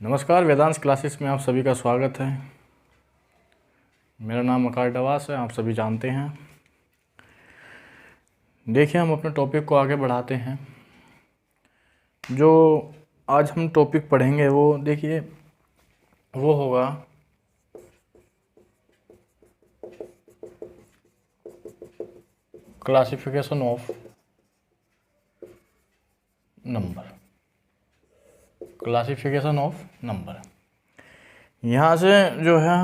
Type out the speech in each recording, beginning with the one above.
नमस्कार, वेदांश क्लासेस में आप सभी का स्वागत है। मेरा नाम आकार डवास है, आप सभी जानते हैं। देखिए, हम अपने टॉपिक को आगे बढ़ाते हैं। जो आज हम टॉपिक पढ़ेंगे वो देखिए वो होगा classification of number. Classification of number, यहाँ से जो है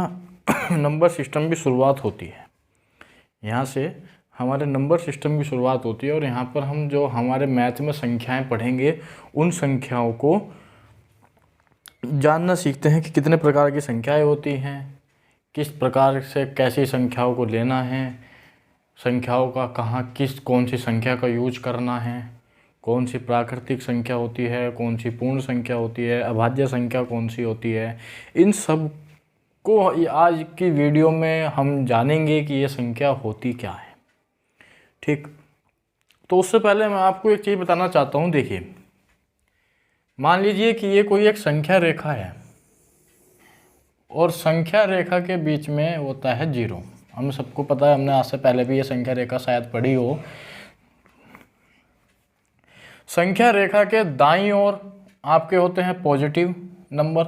नंबर सिस्टम की शुरुआत होती है। यहाँ से हमारे नंबर सिस्टम की शुरुआत होती है और यहाँ पर हम जो हमारे मैथ में संख्याएं पढ़ेंगे उन संख्याओं को जानना सीखते हैं कि कितने प्रकार की संख्याएं होती हैं, किस प्रकार से कैसी संख्याओं को लेना है, संख्याओं का कौन सी संख्या का यूज करना है, कौन सी प्राकृतिक संख्या होती है, कौन सी पूर्ण संख्या होती है, अभाज्य संख्या कौन सी होती है। इन सब को आज की वीडियो में हम जानेंगे कि ये संख्या होती क्या है। ठीक, तो उससे पहले मैं आपको एक चीज़ बताना चाहता हूँ। देखिए, मान लीजिए कि ये कोई एक संख्या रेखा है और संख्या रेखा के बीच में होता है जीरो। हम सबको पता है, हमने आज से पहले भी ये संख्या रेखा शायद पढ़ी हो। संख्या रेखा के दाईं ओर आपके होते हैं पॉजिटिव नंबर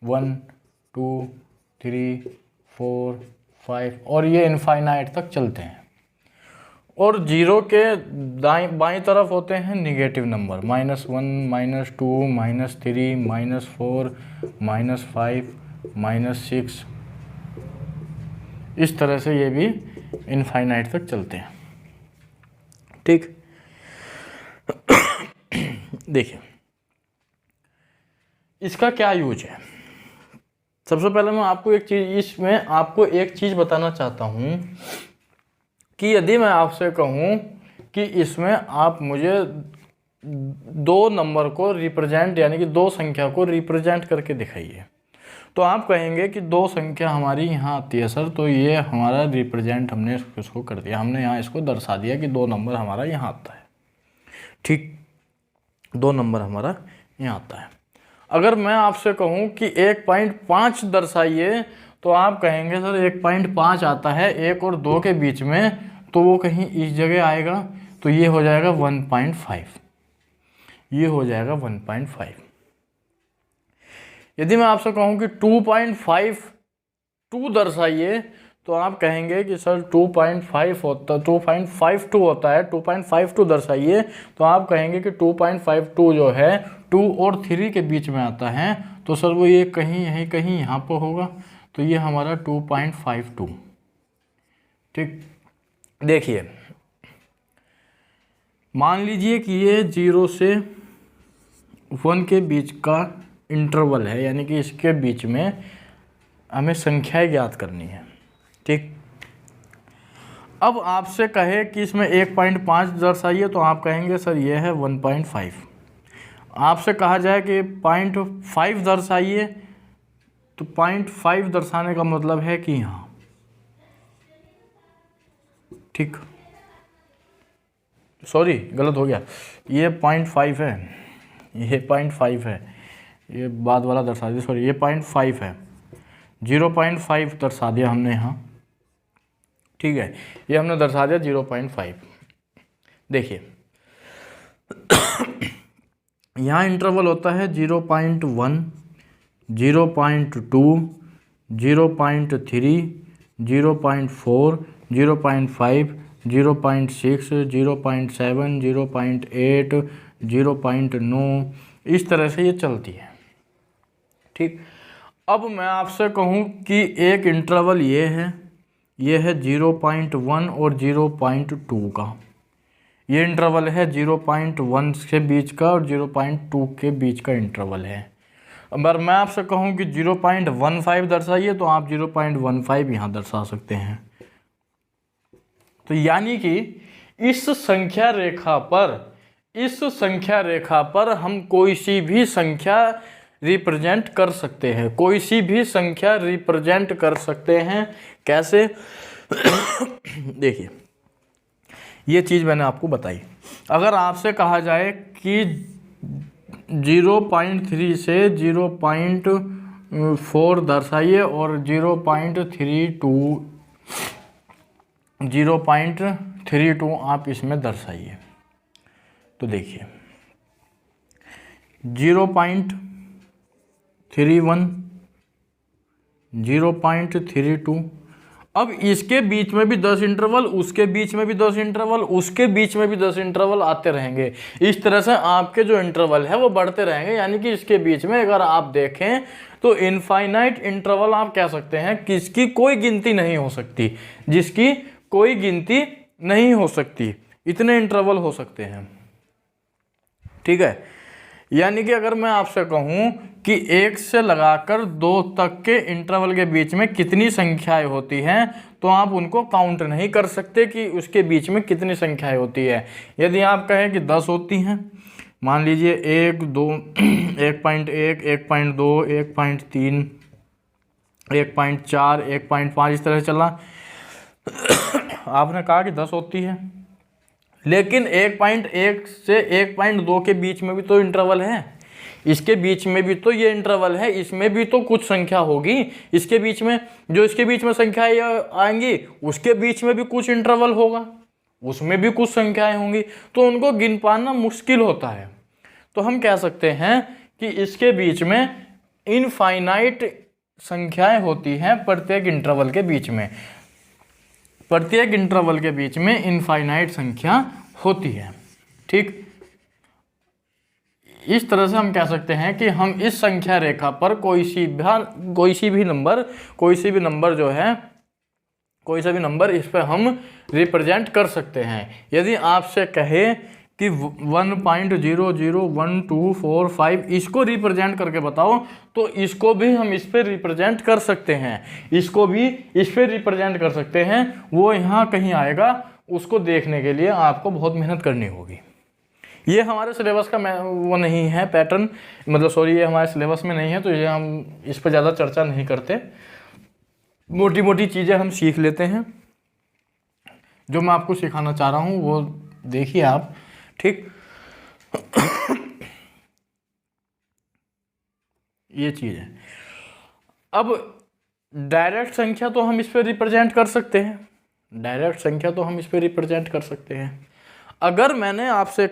1, 2, 3, 4, 5 और ये इनफाइनाइट तक चलते हैं। और जीरो के बाईं तरफ होते हैं निगेटिव नंबर -1, -2, -3, -4, -5, -6। इस तरह से ये भी इनफाइनाइट तक चलते हैं। ठीक, देखिए इसका क्या यूज है। सबसे पहले मैं आपको एक चीज़ बताना चाहता हूँ कि यदि मैं आपसे कहूँ कि इसमें आप मुझे दो नंबर को रिप्रेजेंट यानी कि दो संख्या को रिप्रेजेंट करके दिखाइए, तो आप कहेंगे कि दो संख्या हमारी यहाँ आती है सर, तो ये हमारा रिप्रेजेंट हमने इसको कर दिया, हमने यहाँ इसको दर्शा दिया कि दो नंबर हमारा यहाँ आता है। ठीक, दो नंबर हमारा यहाँ आता है। अगर मैं आपसे कहूँ कि 1.5 दर्शाइए, तो आप कहेंगे सर 1.5 आता है 1 और 2 के बीच में, तो वो कहीं इस जगह आएगा, तो ये हो जाएगा 1.5। ये हो जाएगा 1.5। यदि मैं आपसे कहूँ कि 2.52 दर्शाइए, तो आप कहेंगे कि सर 2.52 होता है, 2.52 दर्शाइए, तो आप कहेंगे कि 2.52 जो है 2 और 3 के बीच में आता है, तो सर वो ये कहीं यहाँ पर होगा, तो ये हमारा 2.52। ठीक, देखिए मान लीजिए कि ये 0 से 1 के बीच का इंटरवल है, यानी कि इसके बीच में हमें संख्याएं ज्ञात करनी है। ठीक, अब आपसे कहे कि इसमें 1.5 दर्शाइए, तो आप कहेंगे सर ये है 1.5। आपसे कहा जाए कि 0.5 दर्शाइए, तो 0.5 दर्शाने का मतलब है कि यहाँ। ठीक, सॉरी गलत हो गया, ये 0.5 है, ये 0.5 है, ये बाद वाला दर्शा दिया, सॉरी ये 0.5 है, 0.5 दर्शा दिया हमने यहाँ। ठीक है, ये हमने दर्शा दिया 0.5। देखिए यहाँ इंटरवल होता है 0.1, 0.2, 0.3, 0.4, 0.5, 0.6, 0.7, 0.8, 0.9, इस तरह से ये चलती है। ठीक, अब मैं आपसे कहूँ कि एक इंटरवल ये है 0.1 और 0.2 का, ये इंटरवल है 0.1 के बीच का और 0.2 के बीच का इंटरवल है। अगर मैं आपसे कहूँ कि 0.15 दर्शाइए, तो आप 0.15 यहाँ दर्शा सकते हैं। तो यानी कि इस संख्या रेखा पर हम कोई सी भी संख्या रिप्रेजेंट कर सकते हैं, कोई सी भी संख्या रिप्रेजेंट कर सकते हैं। कैसे? देखिए ये चीज़ मैंने आपको बताई। अगर आपसे कहा जाए कि 0.3 से 0.4 दर्शाइए और 0.32 आप इसमें दर्शाइए। तो देखिए 0.31, 0.32, अब इसके बीच में भी 10 इंटरवल, उसके बीच में भी 10 इंटरवल, उसके बीच में भी 10 इंटरवल आते रहेंगे। इस तरह से आपके जो इंटरवल है वो बढ़ते रहेंगे, यानी कि इसके बीच में अगर आप देखें तो इनफाइनाइट इंटरवल आप कह सकते हैं, किसकी कोई गिनती नहीं हो सकती, जिसकी कोई गिनती नहीं हो सकती, इतने इंटरवल हो सकते हैं। ठीक है, यानी कि अगर मैं आपसे कहूं कि 1 से लगाकर 2 तक के इंटरवल के बीच में कितनी संख्याएं होती हैं, तो आप उनको काउंट नहीं कर सकते कि उसके बीच में कितनी संख्याएं होती है। यदि आप कहें कि 10 होती हैं, मान लीजिए 1, 2, 1.1, 1.2, 1.3, 1.4, 1.5 इस तरह चला। आपने कहा कि 10 होती है, लेकिन 1.1 से 1.2 के बीच में भी तो इंटरवल है, इसके बीच में भी तो ये इंटरवल है, इसमें भी तो कुछ संख्या होगी, इसके बीच में जो इसके बीच में संख्याएं आएंगी उसके बीच में भी कुछ इंटरवल होगा, उसमें भी कुछ संख्याएं होंगी, तो उनको गिन पाना मुश्किल होता है। तो हम कह सकते हैं कि इसके बीच में इनफाइनाइट संख्याएं होती हैं प्रत्येक इंटरवल के बीच में, प्रत्येक इंटरवल के बीच में इनफाइनाइट संख्या होती है। ठीक, इस तरह से हम कह सकते हैं कि हम इस संख्या रेखा पर कोई सी भी नंबर जो है, कोई सा भी नंबर इस पर हम रिप्रेजेंट कर सकते हैं। यदि आपसे कहे कि 1.001245 इसको रिप्रेजेंट करके बताओ, तो इसको भी हम इस पर रिप्रेजेंट कर सकते हैं, इसको भी इस पर रिप्रेजेंट कर सकते हैं। वो यहाँ कहीं आएगा, उसको देखने के लिए आपको बहुत मेहनत करनी होगी। ये हमारे सिलेबस का वो नहीं है पैटर्न, मतलब सॉरी, ये हमारे सिलेबस में नहीं है, तो ये हम इस पर ज़्यादा चर्चा नहीं करते। मोटी मोटी चीज़ें हम सीख लेते हैं, जो मैं आपको सिखाना चाह रहा हूँ वो देखिए आप। ठीक, ये चीज़ है। अब डायरेक्ट संख्या तो हम इस पर रिप्रेजेंट कर सकते हैं, डायरेक्ट संख्या तो हम इस पर रिप्रेजेंट कर सकते हैं। अगर मैंने आपसे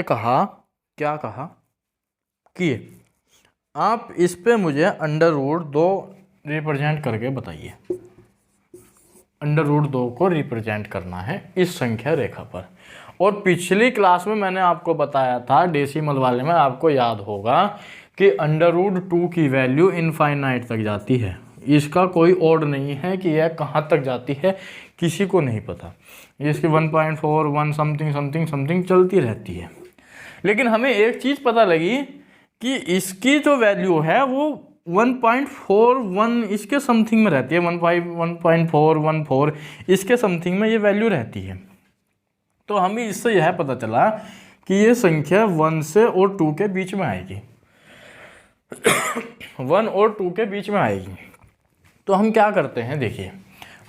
कहा क्या कहा कि आप इस पे मुझे √2 रिप्रेजेंट करके बताइए, √2 को रिप्रेजेंट करना है इस संख्या रेखा पर। और पिछली क्लास में मैंने आपको बताया था डेसिमल वाले में, आपको याद होगा कि √2 की वैल्यू इनफाइनाइट तक जाती है, इसका कोई ओड नहीं है कि यह कहाँ तक जाती है, किसी को नहीं पता। इसकी 1.4, 1 समथिंग चलती रहती है। लेकिन हमें एक चीज़ पता लगी कि इसकी जो वैल्यू है वो 1.41 इसके समथिंग में रहती है, 1.414 इसके समथिंग में ये वैल्यू रहती है। तो हमें इससे यह पता चला कि ये संख्या 1 से और 2 के बीच में आएगी, 1 और 2 के बीच में आएगी। तो हम क्या करते हैं, देखिए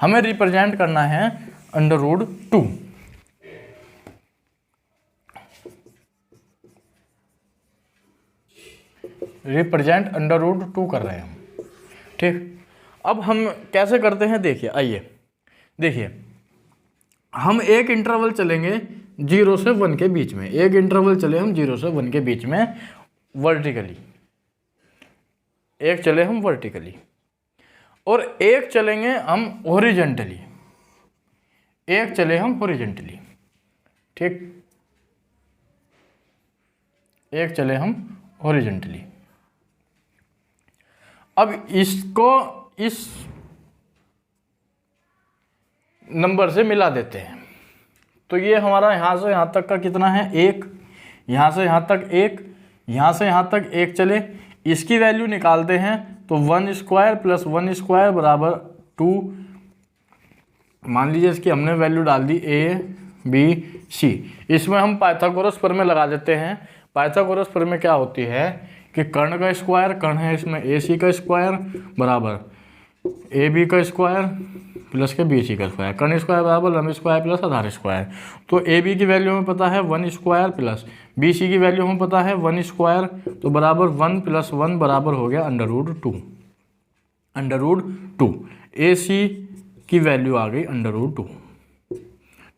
हमें रिप्रेजेंट करना है √2। रिप्रेजेंट √2 कर रहे हैं हम। ठीक, अब हम कैसे करते हैं, देखिए आइए देखिए, हम एक इंटरवल चलेंगे 0 से 1 के बीच में, एक इंटरवल चले हम 0 से 1 के बीच में वर्टिकली, एक चले हम वर्टिकली, और एक चलेंगे हम हॉरिजॉन्टली, एक चले हम हॉरिजॉन्टली। ठीक, एक चले हम हॉरिजॉन्टली। अब इसको इस नंबर से मिला देते हैं, तो ये हमारा यहाँ से यहाँ तक का कितना है, 1, यहाँ से यहाँ तक 1, यहाँ से यहाँ तक 1 चले, इसकी वैल्यू निकालते हैं तो 1² + 1² बराबर 2। मान लीजिए इसकी हमने वैल्यू डाल दी A, B, C। इसमें हम पाइथागोरस प्रमेय लगा देते हैं। पाइथागोरस प्रमेय क्या होती है कि कर्ण का स्क्वायर, कर्ण है इसमें AC का स्क्वायर बराबर AB का स्क्वायर प्लस के बी सी का स्क्वायर, कर्ण स्क्वायर बराबर लंब स्क्वायर प्लस आधार स्क्वायर। तो ए बी की वैल्यू हमें पता है 1 स्क्वायर प्लस बी सी की वैल्यू हमें पता है 1 स्क्वायर, तो बराबर 1 + 1 बराबर हो गया √2। √2 ए सी की वैल्यू आ गई √2।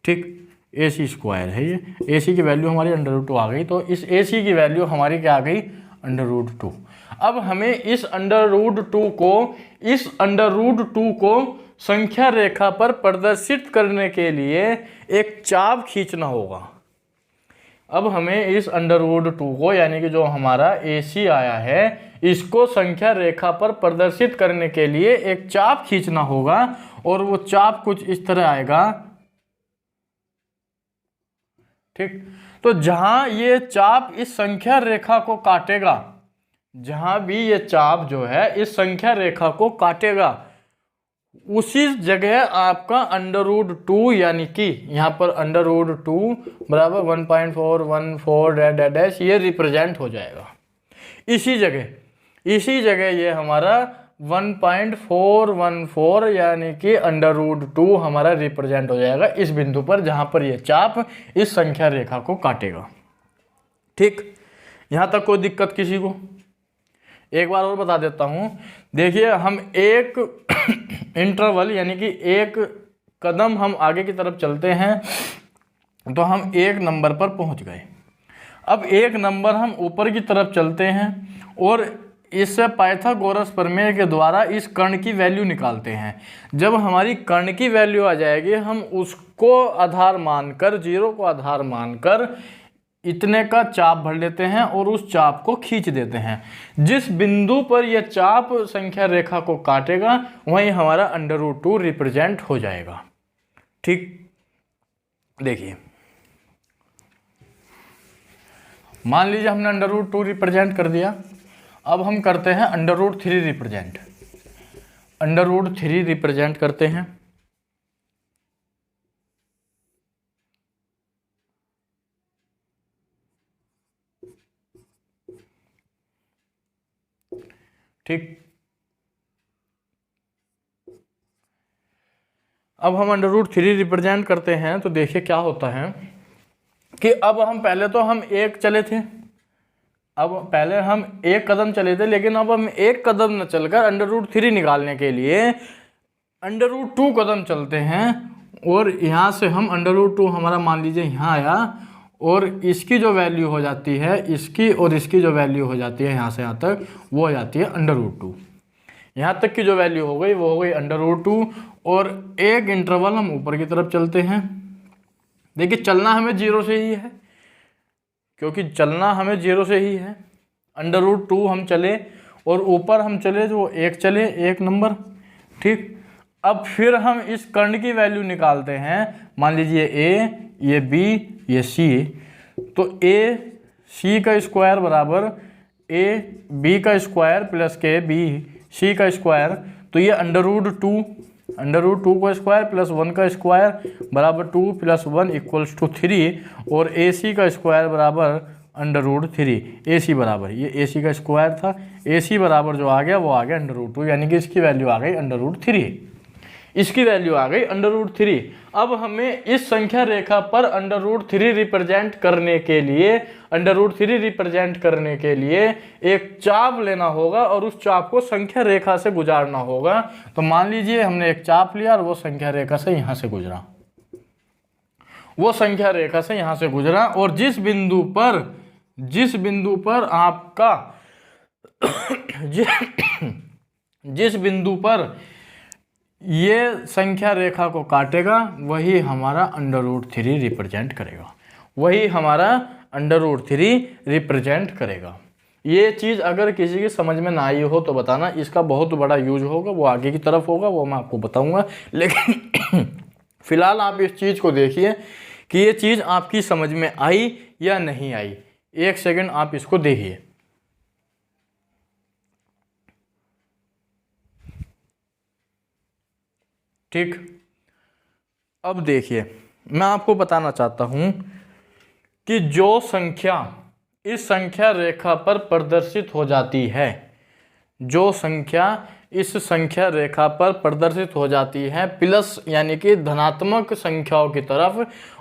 ठीक, ए सी स्क्वायर है ये, ए सी की वैल्यू हमारी √2 आ गई। तो इस ए सी की वैल्यू हमारी क्या आ गई √2। अब हमें इस √2 को संख्या रेखा पर प्रदर्शित करने के लिए एक चाप खींचना होगा। अब हमें इस √2 को यानी कि जो हमारा ए सी आया है इसको संख्या रेखा पर प्रदर्शित करने के लिए एक चाप खींचना होगा, और वो चाप कुछ इस तरह आएगा। ठीक, तो जहां ये चाप इस संख्या रेखा को काटेगा, जहां भी ये चाप जो है इस संख्या रेखा को काटेगा, उसी जगह आपका √2 यानी कि यहाँ पर √2 बराबर 1.414 ये रिप्रेजेंट हो जाएगा। इसी जगह ये हमारा 1.414 यानी कि √2 हमारा रिप्रेजेंट हो जाएगा इस बिंदु पर जहां पर ये चाप इस संख्या रेखा को काटेगा। ठीक, यहां तक कोई दिक्कत किसी को? एक बार और बता देता हूं। देखिए, हम एक इंटरवल यानी कि एक कदम हम आगे की तरफ चलते हैं तो हम एक नंबर पर पहुंच गए। अब एक नंबर हम ऊपर की तरफ चलते हैं और इससे पाइथागोरस प्रमेय के द्वारा इस कर्ण की वैल्यू निकालते हैं। जब हमारी कर्ण की वैल्यू आ जाएगी हम उसको आधार मानकर, 0 को आधार मानकर इतने का चाप भर लेते हैं और उस चाप को खींच देते हैं। जिस बिंदु पर यह चाप संख्या रेखा को काटेगा वहीं हमारा √2 रिप्रेजेंट हो जाएगा। ठीक, देखिए, मान लीजिए हमने √2 रिप्रेजेंट कर दिया। अब हम करते हैं √3 रिप्रेजेंट। √3 रिप्रेजेंट करते हैं। ठीक, अब हम √3 रिप्रेजेंट करते हैं तो देखिए क्या होता है कि अब हम पहले तो हम एक चले थे, अब पहले हम एक कदम चले थे, लेकिन अब हम एक कदम न चलकर √3 निकालने के लिए √2 कदम चलते हैं। और यहाँ से हम √2 हमारा मान लीजिए यहाँ आया और इसकी जो वैल्यू हो जाती है, इसकी और इसकी जो वैल्यू हो जाती है यहाँ से यहाँ तक, वो हो जाती है √2। यहाँ तक की जो वैल्यू हो गई वो हो गई √2। और एक इंटरवल हम ऊपर की तरफ चलते हैं। देखिए, चलना हमें 0 से ही है, क्योंकि चलना हमें 0 से ही है। √2 हम चले और ऊपर हम चले जो एक चले, एक नंबर। ठीक, अब फिर हम इस कर्ण की वैल्यू निकालते हैं। मान लीजिए a, ये b, ये c, तो a c का स्क्वायर बराबर a b का स्क्वायर प्लस के b c का स्क्वायर। तो ये √2 का स्क्वायर प्लस 1 का स्क्वायर बराबर 2 + 1 = 3 और AC का स्क्वायर बराबर √3। AC बराबर ये AC का स्क्वायर था, AC बराबर जो आ गया वो आ गया √2, यानी कि इसकी वैल्यू आ गई √3। इसकी वैल्यू आ गई √3। अब हमें इस संख्या रेखा पर √3 रिप्रेजेंट करने के लिए एक चाप लेना होगा और उस चाप को संख्या रेखा से गुजारना होगा। तो मान लीजिए हमने एक चाप लिया और वो संख्या रेखा से यहाँ से गुजरा, और जिस बिंदु पर ये संख्या रेखा को काटेगा वही हमारा √3 रिप्रेजेंट करेगा। ये चीज़ अगर किसी की समझ में ना आई हो तो बताना, इसका बहुत बड़ा यूज होगा, वो आगे की तरफ होगा, वो मैं आपको बताऊंगा। लेकिन फिलहाल आप इस चीज़ को देखिए कि ये चीज़ आपकी समझ में आई या नहीं आई। एक सेकंड आप इसको देखिए। ठीक, अब देखिए, मैं आपको बताना चाहता हूं कि जो संख्या इस संख्या रेखा पर प्रदर्शित हो जाती है, जो संख्या इस संख्या रेखा पर प्रदर्शित हो जाती है प्लस यानी कि धनात्मक संख्याओं की तरफ,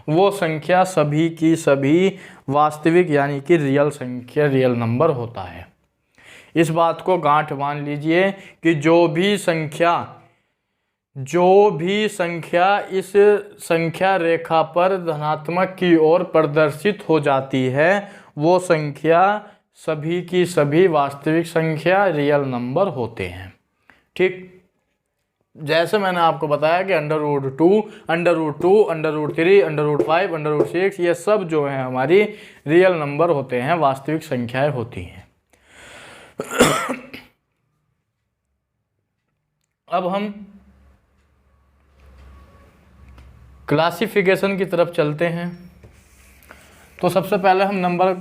वो संख्या सभी की सभी वास्तविक यानी कि रियल संख्या, रियल नंबर होता है। इस बात को गांठ बांध लीजिए कि जो भी संख्या इस संख्या रेखा पर धनात्मक की ओर प्रदर्शित हो जाती है, वो संख्या सभी की सभी वास्तविक संख्या, रियल नंबर होते हैं। ठीक, जैसे मैंने आपको बताया कि √2, √2, √3, √5, √6 ये सब जो है हमारी रियल नंबर होते हैं, वास्तविक संख्याएं होती हैं। अब हम क्लासिफिकेशन की तरफ चलते हैं। तो सबसे पहले हम नंबर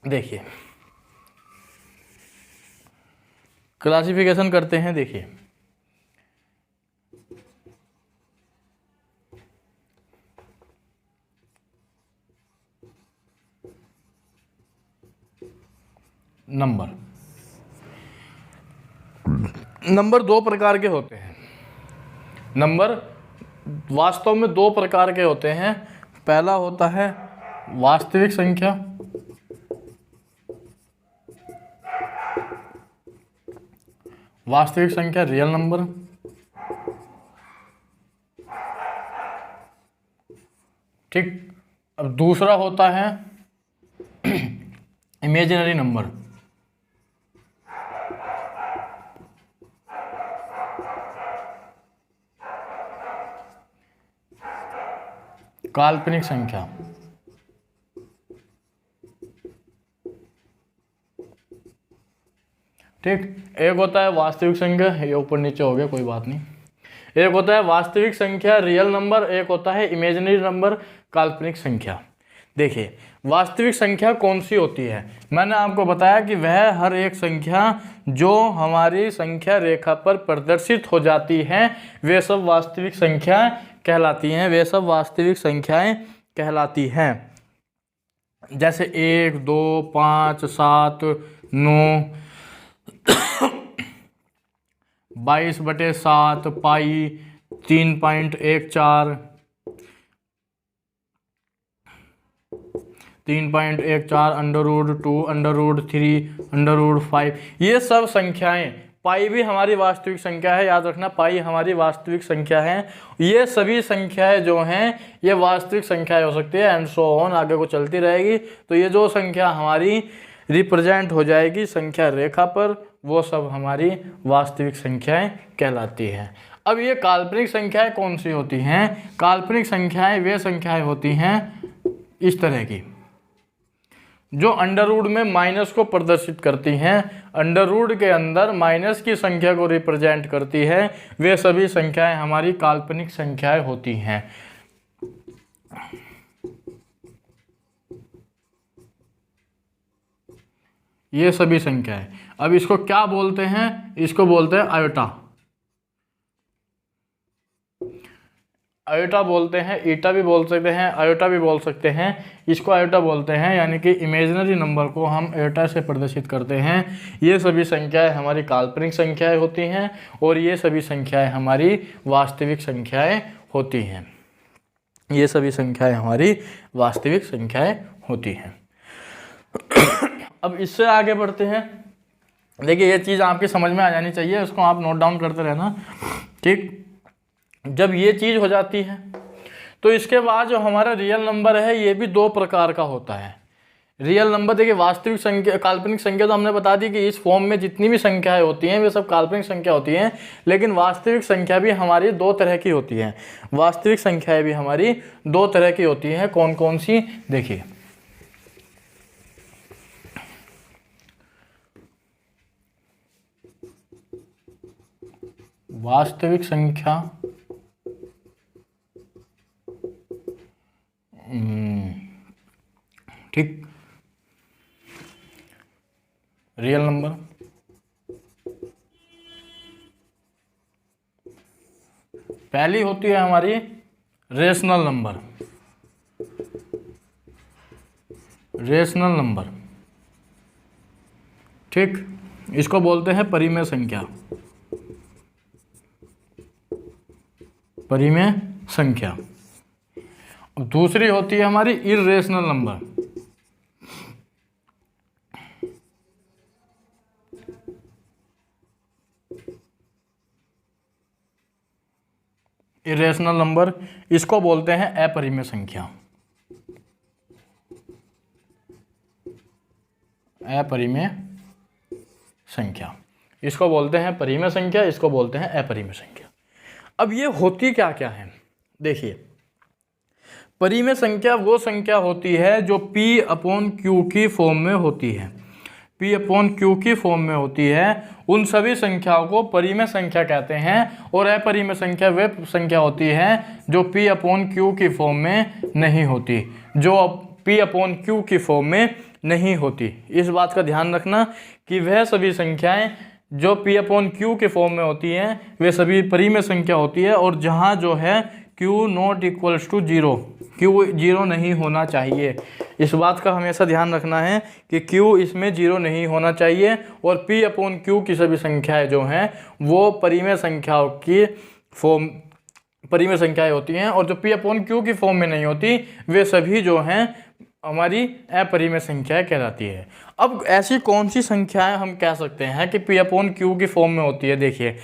देखिए, क्लासिफिकेशन करते हैं। देखिए, नंबर दो प्रकार के होते हैं। नंबर वास्तव में दो प्रकार के होते हैं। पहला होता है वास्तविक संख्या, वास्तविक संख्या रियल नंबर। ठीक, अब दूसरा होता है इमेजिनरी नंबर। काल्पनिक संख्या। ठीक, एक होता है वास्तविक संख्या, ये ऊपर नीचे हो गया कोई बात नहीं। एक होता है वास्तविक संख्या रियल नंबर, एक होता है इमेजिनरी नंबर काल्पनिक संख्या। देखिए, वास्तविक संख्या कौन सी होती है? मैंने आपको बताया कि वह हर एक संख्या जो हमारी संख्या रेखा पर प्रदर्शित हो जाती है, वे सब वास्तविक संख्याएं कहलाती हैं, वे सब वास्तविक संख्याएं कहलाती हैं। जैसे 1, 2, 5, 7, 9, 22/7, पाई, 3.14, 3.14, √2, √3, √5, ये सब संख्याएं। पाई भी हमारी वास्तविक संख्या है, याद रखना, पाई हमारी वास्तविक संख्या है। ये सभी संख्याएं जो हैं ये वास्तविक संख्याएं हो सकती है, एंड सो ऑन, आगे को चलती रहेगी। तो ये जो संख्या हमारी रिप्रेजेंट हो जाएगी संख्या रेखा पर, वो सब हमारी वास्तविक संख्याएं कहलाती हैं। अब ये काल्पनिक संख्याएं कौन सी होती हैं? काल्पनिक संख्याएं वे संख्याएं होती हैं इस तरह की, जो अंडर रूट में माइनस को प्रदर्शित करती हैं, अंडर रूट के अंदर माइनस की संख्या को रिप्रेजेंट करती है, वे सभी संख्याएं हमारी काल्पनिक संख्याएं होती हैं। ये सभी संख्याएं, अब इसको क्या बोलते हैं? इसको बोलते हैं आयोटा। आयोटा बोलते हैं, ईटा भी बोल सकते हैं, आयोटा भी बोल सकते हैं। इसको आयोटा बोलते हैं, यानी कि इमेजिनरी नंबर को हम आयोटा से प्रदर्शित करते हैं। ये सभी संख्याएं हमारी काल्पनिक संख्याएं होती हैं और ये सभी संख्याएं हमारी वास्तविक संख्याएं होती हैं। ये सभी संख्याएं हमारी वास्तविक संख्याएं होती हैं। अब इससे आगे बढ़ते हैं। देखिए, ये चीज़ आपकी समझ में आ जानी चाहिए, इसको आप नोट डाउन करते रहना। ठीक, जब ये चीज़ हो जाती है तो इसके बाद जो हमारा रियल नंबर है ये भी दो प्रकार का होता है। रियल नंबर, देखिए, वास्तविक संख्या, काल्पनिक संख्या तो हमने बता दी कि इस फॉर्म में जितनी भी संख्याएं होती हैं वे सब काल्पनिक संख्या होती हैं, लेकिन वास्तविक संख्या भी हमारी दो तरह की होती हैं। वास्तविक संख्याएं भी हमारी दो तरह की होती हैं। कौन कौन सी? देखिए, वास्तविक संख्या, ठीक, रियल नंबर, पहली होती है हमारी रेशनल नंबर। रेशनल नंबर, ठीक, इसको बोलते हैं परिमेय संख्या। परिमेय संख्या। अब दूसरी होती है हमारी इर्रेशनल नंबर। इरेशनल नंबर, इसको बोलते हैं अपरिमेय संख्या। अपरिमेय संख्या, इसको बोलते हैं परिमेय संख्या, इसको बोलते हैं अपरिमेय संख्या। अब ये होती क्या क्या है, देखिए, परिमेय संख्या वो संख्या होती है जो P/Q की फॉर्म में होती है। P/Q की फॉर्म में होती है, उन सभी संख्याओं को परिमेय संख्या कहते हैं। और अपरिमेय संख्या वे संख्या होती है जो P/Q की फॉर्म में नहीं होती, जो P/Q की फॉर्म में नहीं होती। इस बात का ध्यान रखना कि वह सभी संख्याएं जो P/Q के फॉर्म में होती हैं वे सभी परिमेय संख्या होती है। और जहाँ जो है Q not equals to 0, Q 0 नहीं होना चाहिए। इस बात का हमेशा ध्यान रखना है कि Q इसमें 0 नहीं होना चाहिए। और P/Q की सभी संख्याएं जो हैं वो परिमेय संख्याओं की फॉर्म, परिमेय संख्याएं होती हैं। और जो P/Q की फॉर्म में नहीं होती वे सभी जो हैं हमारी अपरिमेय संख्याएं कहलाती है। अब ऐसी कौन सी संख्याएं हम कह सकते हैं कि P/Q की फॉर्म में होती है, देखिए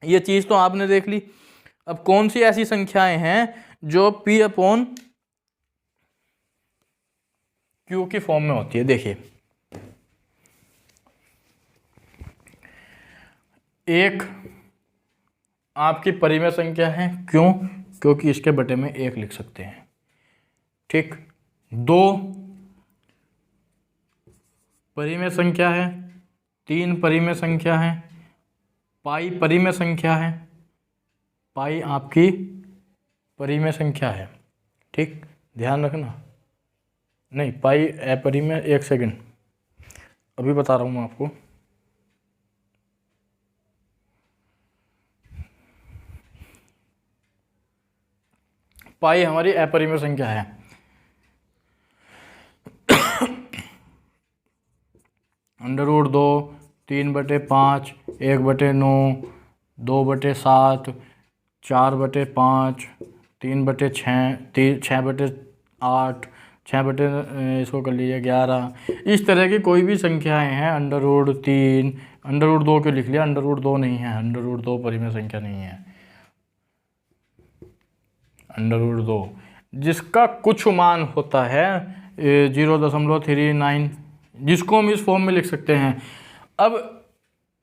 ये चीज़ तो आपने देख ली। अब कौन सी ऐसी संख्याएं हैं जो P/Q की फॉर्म में होती है, देखिए, एक आपकी परिमेय संख्या है, क्यों? क्योंकि इसके बटे में 1 लिख सकते हैं, ठीक। 2 परिमेय संख्या है, 3 परिमेय संख्या है, पाई परिमेय संख्या है, पाई आपकी परिमेय संख्या है, ठीक, ध्यान रखना। नहीं, पाई अपरिमेय, 1 सेकंड अभी बता रहा हूँ मैं आपको। पाई हमारी अपरिमेय संख्या है। √2, 3/5, 1/9, 2/7, 4/5, 3/6, 6/8, इसको कर लीजिए 11। इस तरह की कोई भी संख्याएं हैं, √3, √2 क्यों लिख लिया, √2 नहीं है, √2 परिमेय संख्या नहीं है। √2 जिसका कुछ मान होता है 0.39, जिसको हम इस फॉर्म में लिख सकते हैं। अब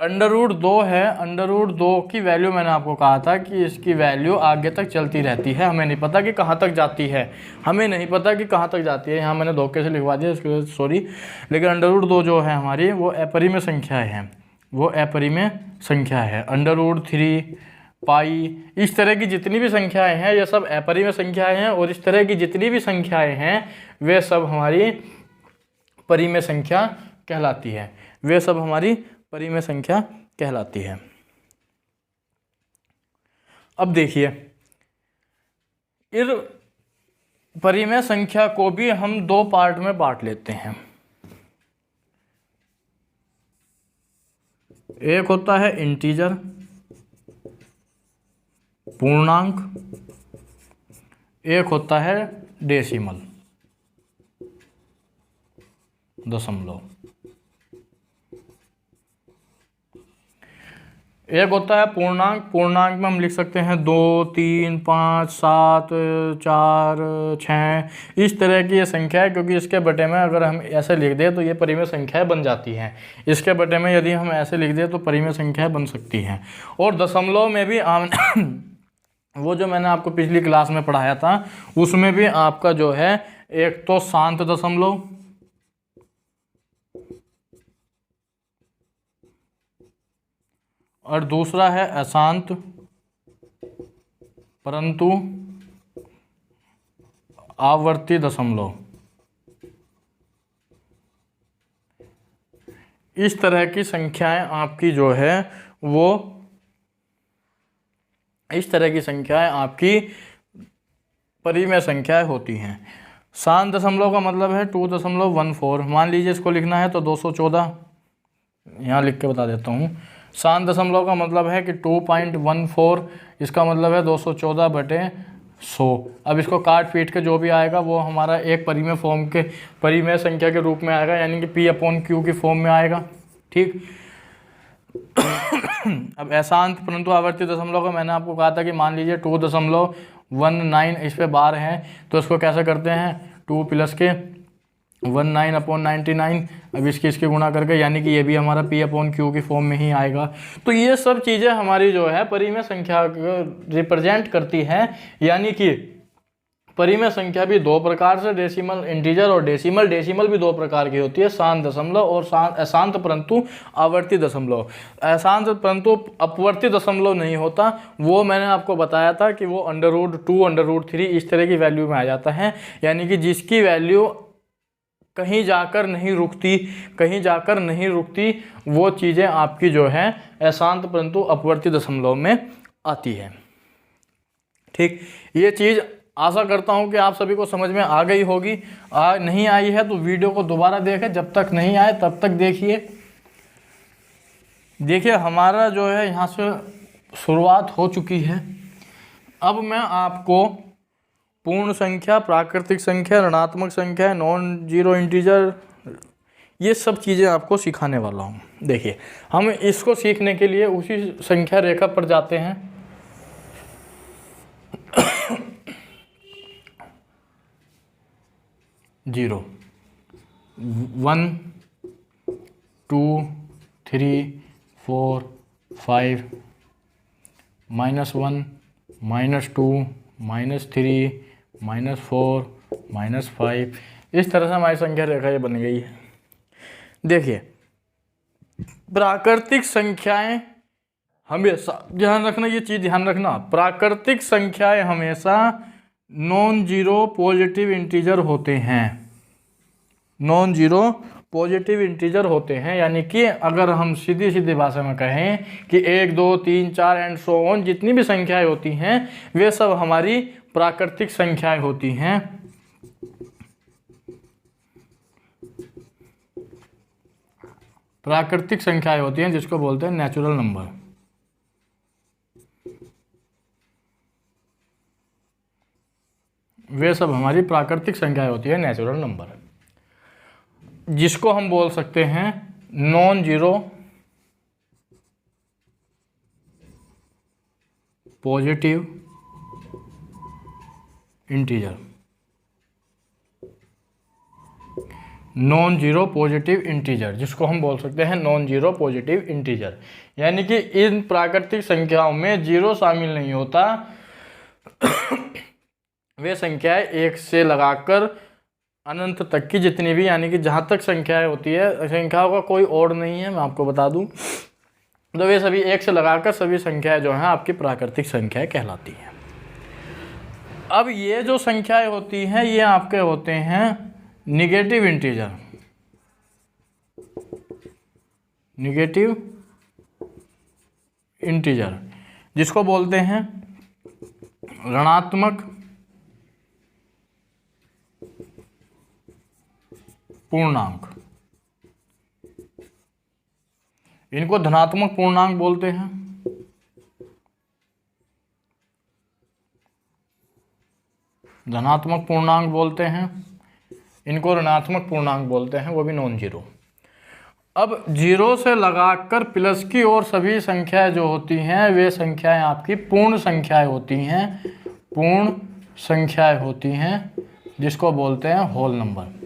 √2 है, √2 की वैल्यू मैंने आपको कहा था कि इसकी वैल्यू आगे तक चलती रहती है, हमें नहीं पता कि कहाँ तक जाती है, हमें नहीं पता कि कहाँ तक जाती है। यहाँ मैंने धोखे से लिखवा दिया, इसके लिए सॉरी। लेकिन √2 जो है हमारी वो अपरिमेय संख्या है, वो अपरिमेय संख्या है। √3, पाई, इस तरह की जितनी भी संख्याएं हैं ये सब अपरिमेय संख्याएं हैं। और इस तरह की जितनी भी संख्याएं हैं वे सब हमारी परिमेय संख्या कहलाती है, वे सब हमारी परिमेय संख्या कहलाती है। अब देखिए, इस परिमेय संख्या को भी हम 2 पार्ट में बांट लेते हैं। एक होता है इंटीजर, पूर्णांक, एक होता है डेसिमल, दशमलव। एक होता है पूर्णांक, पूर्णांक में हम लिख सकते हैं 2, 3, 5, 7, 4, 6, इस तरह की ये संख्या है। क्योंकि इसके बटे में अगर हम ऐसे लिख दें तो ये परिमेय संख्याएं बन जाती हैं। इसके बटे में यदि हम ऐसे लिख दें तो परिमेय संख्याएं बन सकती हैं। और दशमलव में भी वो जो मैंने आपको पिछली क्लास में पढ़ाया था उसमें भी आपका जो है एक तो शांत दशमलव, और दूसरा है अशांत परंतु आवर्ती दशमलव। इस तरह की संख्याएं आपकी जो है वो, इस तरह की संख्याएं आपकी परिमेय संख्याएं होती हैं। शांत दशमलव का मतलब है 2.14। मान लीजिए इसको लिखना है तो 214, यहाँ लिख के बता देता हूँ। शांत दशमलव का मतलब है कि 2.14, इसका मतलब है 214/100। अब इसको काट पीट के जो भी आएगा वो हमारा एक परिमेय संख्या के रूप में आएगा, यानी कि P/Q की फॉर्म में आएगा। ठीक। अब अशांत परंतु आवर्ती दशमलव का मैंने आपको कहा था कि मान लीजिए 2.19 इस पे बार है, तो इसको कैसे करते हैं, 2 + के 19/99। अब इसकी गुणा करके, यानी कि ये भी हमारा P/Q की फॉर्म में ही आएगा। तो ये सब चीज़ें हमारी जो है परिमेय संख्या को रिप्रेजेंट करती है, यानी कि परिमेय संख्या भी दो प्रकार से, डेसिमल इंटीजर और डेसिमल भी दो प्रकार की होती है, शांत दशमलव और अशांत परंतु आवर्ती दशमलव। अशांत परंतु अपवर्ती दशमलव नहीं होता, वो मैंने आपको बताया था कि वो √2 √3 इस तरह की वैल्यू में आ जाता है, यानी कि जिसकी वैल्यू कहीं जाकर नहीं रुकती, वो चीज़ें आपकी जो है अशांत परंतु अपवर्ती दशमलव में आती है। ठीक। ये चीज़ आशा करता हूँ कि आप सभी को समझ में आ गई होगी। नहीं आई है तो वीडियो को दोबारा देखें, जब तक नहीं आए तब तक देखिए हमारा जो है यहाँ से शुरुआत हो चुकी है। अब मैं आपको पूर्ण संख्या, प्राकृतिक संख्या, ऋणात्मक संख्या, नॉन जीरो इंटीजर, ये सब चीज़ें आपको सिखाने वाला हूँ। देखिए हम इसको सीखने के लिए उसी संख्या रेखा पर जाते हैं। 0 1 2 3 4 5 -1 -2 -3 -4 -5, इस तरह से हमारी संख्या रेखा ये बन गई है। देखिए प्राकृतिक संख्याएं हमेशा ध्यान रखना, ये चीज़ ध्यान रखना, प्राकृतिक संख्याएं हमेशा नॉन जीरो पॉजिटिव इंटीजर होते हैं। नॉन जीरो पॉजिटिव इंटीजर होते हैं, यानी कि अगर हम सीधी भाषा में कहें कि 1 2 3 4 एंड सो ऑन, जितनी भी संख्याएं होती हैं वे सब हमारी प्राकृतिक संख्याएं होती हैं। प्राकृतिक संख्याएं होती हैं जिसको बोलते हैं नेचुरल नंबर। वे सब हमारी प्राकृतिक संख्याएं होती है, नेचुरल नंबर, जिसको हम बोल सकते हैं non zero positive integer. Non zero positive integer जिसको हम बोल सकते हैं नॉन जीरो पॉजिटिव इंटीजर, यानी कि इन प्राकृतिक संख्याओं में जीरो शामिल नहीं होता। वे संख्याएं 1 से लगाकर अनंत तक की जितनी भी, यानी कि जहाँ तक संख्याएं होती है, संख्याओं का कोई और नहीं है, मैं आपको बता दूं, तो वे सभी 1 से लगाकर सभी संख्याएं जो हैं आपकी प्राकृतिक संख्याएं कहलाती हैं। अब ये जो संख्याएं होती हैं ये आपके होते हैं निगेटिव इंटीजर। निगेटिव इंटीजर जिसको बोलते हैं ऋणात्मक पूर्णांक। इनको धनात्मक पूर्णांक बोलते हैं। धनात्मक पूर्णांक बोलते हैं, इनको ऋणात्मक पूर्णांक बोलते हैं, वो भी नॉन जीरो। अब जीरो से लगाकर प्लस की और सभी संख्याएं जो होती हैं वे संख्याएं आपकी पूर्ण संख्याएं होती हैं। पूर्ण संख्याएं होती हैं जिसको बोलते हैं होल नंबर,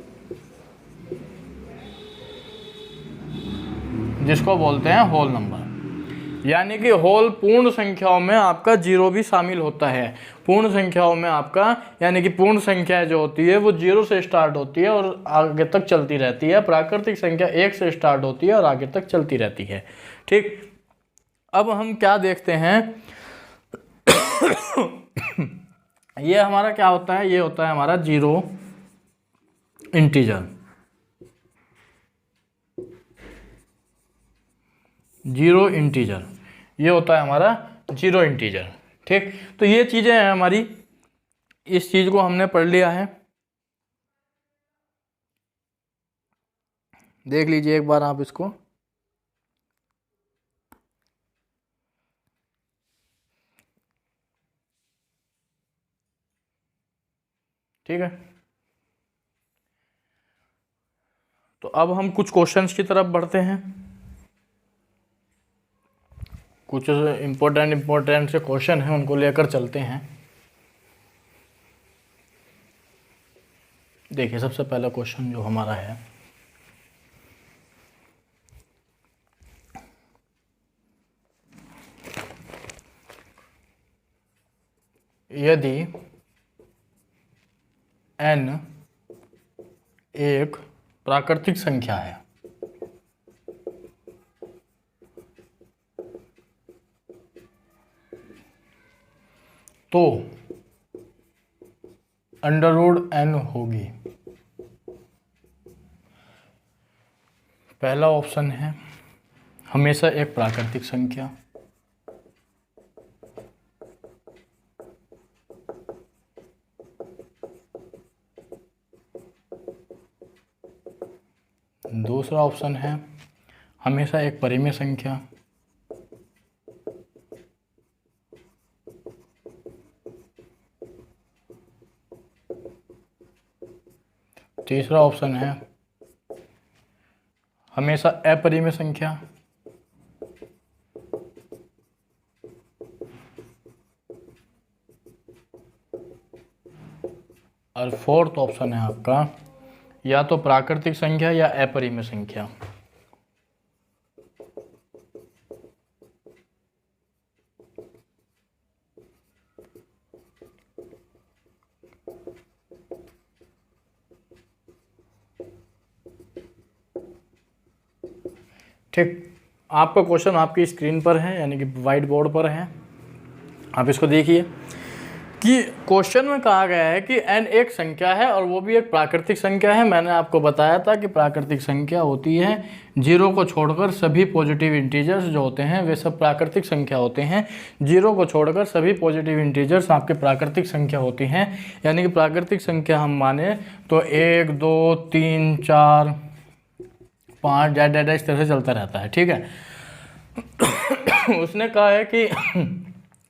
जिसको बोलते हैं होल नंबर। यानी कि होल पूर्ण संख्याओं में आपका जीरो भी शामिल होता है। पूर्ण संख्याओं में आपका, यानी कि पूर्ण संख्या जो होती है वो जीरो से स्टार्ट होती है और आगे तक चलती रहती है। प्राकृतिक संख्या 1 से स्टार्ट होती है और आगे तक चलती रहती है। ठीक। अब हम क्या देखते हैं, ये हमारा क्या होता है, ये होता है हमारा जीरो इंटीजर। जीरो इंटीजर ये होता है हमारा जीरो इंटीजर। ठीक। तो ये चीज़ें हैं हमारी, इस चीज़ को हमने पढ़ लिया है। देख लीजिए एक बार आप इसको। ठीक है, तो अब हम कुछ क्वेश्चंस की तरफ बढ़ते हैं। कुछ इम्पोर्टेंट से क्वेश्चन हैं, उनको लेकर चलते हैं। देखिए सबसे पहला क्वेश्चन जो हमारा है, यदि n एक प्राकृतिक संख्या है तो √n होगी। पहला ऑप्शन है हमेशा एक प्राकृतिक संख्या, दूसरा ऑप्शन है हमेशा एक परिमेय संख्या, तीसरा ऑप्शन है हमेशा अपरिमेय संख्या, और फोर्थ ऑप्शन है आपका या तो प्राकृतिक संख्या या अपरिमेय संख्या। ठीक, आपका क्वेश्चन आपकी स्क्रीन पर है, यानी कि वाइट बोर्ड पर है। आप इसको देखिए कि क्वेश्चन में कहा गया है कि n एक संख्या है और वो भी एक प्राकृतिक संख्या है। मैंने आपको बताया था कि प्राकृतिक संख्या होती है जीरो को छोड़कर सभी पॉजिटिव इंटीजर्स जो होते हैं वे सब प्राकृतिक संख्या होते हैं। जीरो को छोड़कर सभी पॉजिटिव इंटीजर्स आपके प्राकृतिक संख्या होती हैं। यानी कि प्राकृतिक संख्या हम माने तो 1 2 3 4 5 डैड इस तरह से चलता रहता है। ठीक है, उसने कहा है कि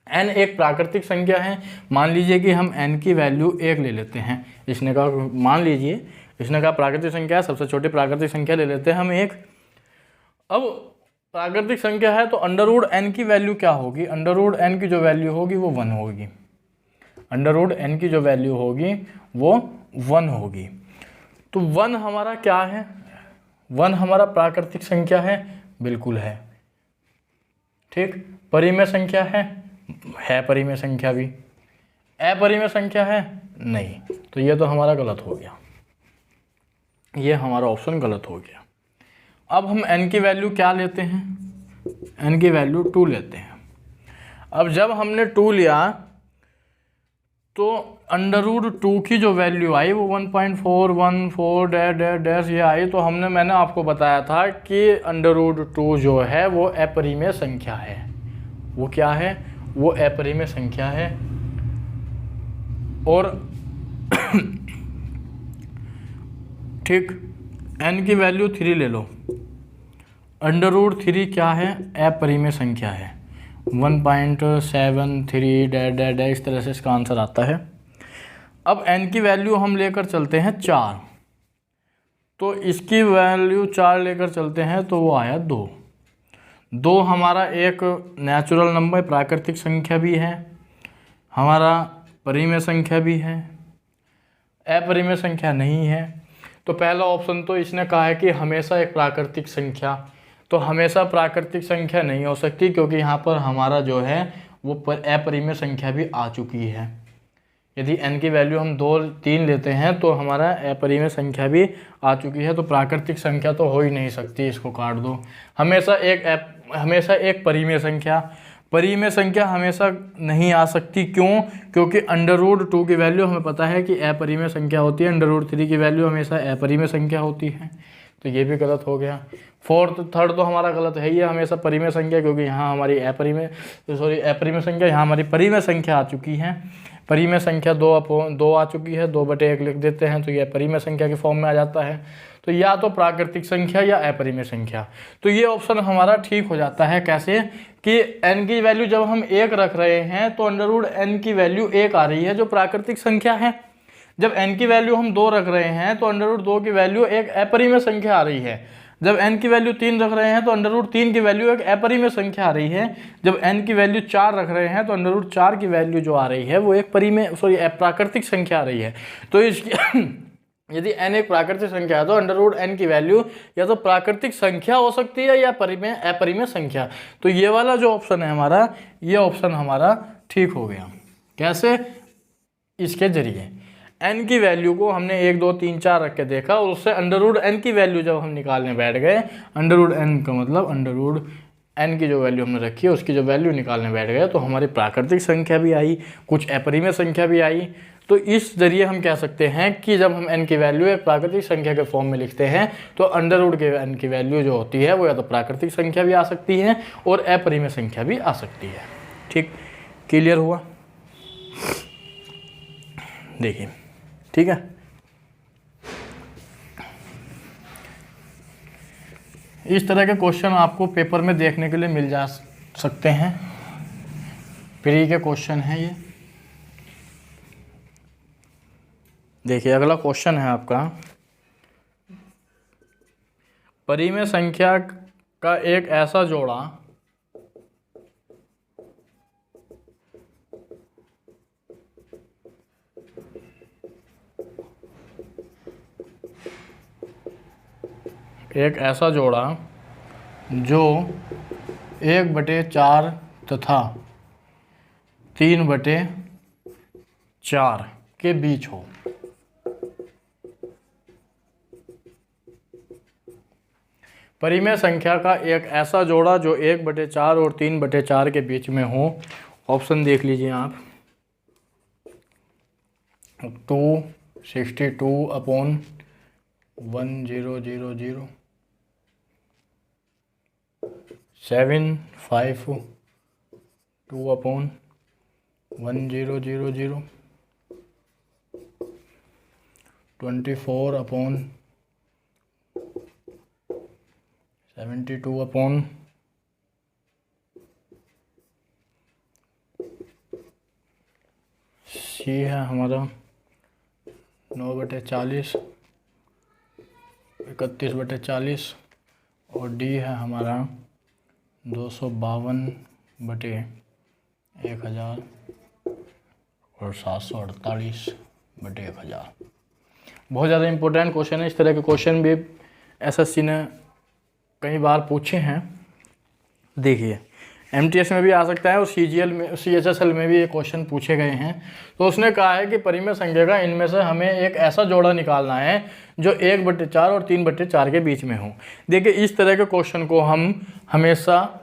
n एक प्राकृतिक संख्या है। मान लीजिए कि हम n की वैल्यू 1 ले लेते हैं। इसने कहा मान लीजिए, इसने कहा प्राकृतिक संख्या है, सबसे छोटी प्राकृतिक संख्या ले लेते हैं हम 1। अब प्राकृतिक संख्या है तो √n की वैल्यू क्या होगी? √n की जो वैल्यू होगी वो 1 होगी। √n की जो वैल्यू होगी वो 1 होगी। तो 1 हमारा क्या है? 1 हमारा प्राकृतिक संख्या है, बिल्कुल है। ठीक, परिमेय संख्या है परिमेय संख्या भी। अपरिमेय संख्या है नहीं। तो ये तो हमारा गलत हो गया, ये हमारा ऑप्शन गलत हो गया। अब हम n की वैल्यू क्या लेते हैं? n की वैल्यू 2 लेते हैं। अब जब हमने 2 लिया तो √2 की जो वैल्यू आई वो 1.414 डैश ये आई। तो मैंने आपको बताया था कि √2 जो है वो अपरिमेय संख्या है। वो क्या है? वो अपरिमेय संख्या है। और ठीक, n की वैल्यू 3 ले लो। √3 क्या है? अपरिमेय संख्या है। 1.73 डैड इस तरह से इसका आंसर आता है। अब n की वैल्यू हम लेकर चलते हैं 4, तो इसकी वैल्यू 4 लेकर चलते हैं तो वो आया 2। 2 हमारा एक नेचुरल नंबर प्राकृतिक संख्या भी है, हमारा परिमेय संख्या भी है, अपरिमेय संख्या नहीं है। तो पहला ऑप्शन तो इसने कहा है कि हमेशा एक प्राकृतिक संख्या, तो हमेशा प्राकृतिक संख्या नहीं हो सकती क्योंकि यहाँ पर हमारा जो है वो अपरिमेय संख्या भी आ चुकी है। यदि n की वैल्यू हम 2 3 लेते हैं तो हमारा अपरिमेय संख्या भी आ चुकी है, तो प्राकृतिक संख्या तो हो ही नहीं सकती, इसको काट दो। हमेशा एक परिमेय संख्या, परिमेय संख्या हमेशा नहीं आ सकती। क्यों? क्योंकि √2 की वैल्यू हमें पता है कि अपरिमेय संख्या होती है, √3 की वैल्यू हमेशा अपरिमेय संख्या होती है। तो ये भी गलत हो गया। थर्ड तो हमारा गलत है ही है, हमेशा परिमेय संख्या, क्योंकि यहाँ हमारी अपरिमेय संख्या, यहाँ हमारी परिमेय संख्या आ चुकी है। परिमेय संख्या 2 आ चुकी है, 2/1 लिख देते हैं तो यह परिमेय संख्या के फॉर्म में आ जाता है। तो या तो प्राकृतिक संख्या या अपरिमेय संख्या। तो ये ऑप्शन हमारा ठीक हो जाता है। कैसे कि n की वैल्यू जब हम 1 रख रहे हैं तो √n की वैल्यू 1 आ रही है जो प्राकृतिक संख्या है। जब n की वैल्यू हम 2 रख रहे हैं तो √2 की वैल्यू एक अपरिमेय संख्या आ रही है। जब n की वैल्यू 3 रख रहे हैं तो √3 की वैल्यू एक अपरिमेय संख्या आ रही है। जब n की वैल्यू 4 रख रहे हैं तो √4 की वैल्यू जो आ रही है वो एक प्राकृतिक संख्या आ रही है। तो इसकी यदि n एक प्राकृतिक संख्या है तो √n की वैल्यू या तो प्राकृतिक संख्या हो सकती है या अपरिमेय संख्या। तो ये वाला जो ऑप्शन है हमारा, ये ऑप्शन हमारा ठीक हो गया। कैसे? इसके जरिए n की वैल्यू को हमने 1 2 3 4 रख के देखा और उससे √n की वैल्यू जब हम निकालने बैठ गए, √n का मतलब √n की जो वैल्यू हमने रखी है उसकी जो वैल्यू निकालने बैठ गए तो हमारी प्राकृतिक संख्या भी आई, कुछ अपरिमेय संख्या भी आई। तो इस जरिए हम कह सकते हैं कि जब हम n की वैल्यू एक प्राकृतिक संख्या के फॉर्म में लिखते हैं तो √n की वैल्यू जो होती है वो या तो प्राकृतिक संख्या भी आ सकती है और अपरिमेय संख्या भी आ सकती है। ठीक, क्लियर हुआ? देखिए, ठीक है। इस तरह के क्वेश्चन आपको पेपर में देखने के लिए मिल जा सकते हैं। प्री के क्वेश्चन हैं ये। देखिए अगला क्वेश्चन है आपका, परिमेय संख्या का एक ऐसा जोड़ा जो 1/4 तथा 3/4 के बीच हो। परिमेय संख्या का एक ऐसा जोड़ा जो 1/4 और 3/4 के बीच में हो। ऑप्शन देख लीजिए आप, 262/1000, 752/1000, 24/72, सी है हमारा 9/40, 31/40 और डी है हमारा 252/1000 और 748/1000। बहुत ज़्यादा इंपॉर्टेंट क्वेश्चन है। इस तरह के क्वेश्चन भी एसएससी ने कई बार पूछे हैं। देखिए एमटीएस में भी आ सकता है और सीजीएल में, सीएचएसएल में भी ये क्वेश्चन पूछे गए हैं। तो उसने कहा है कि परिमेय संख्या का इनमें से हमें एक ऐसा जोड़ा निकालना है जो 1/4 और 3/4 के बीच में हो। देखिए इस तरह के क्वेश्चन को हम हमेशा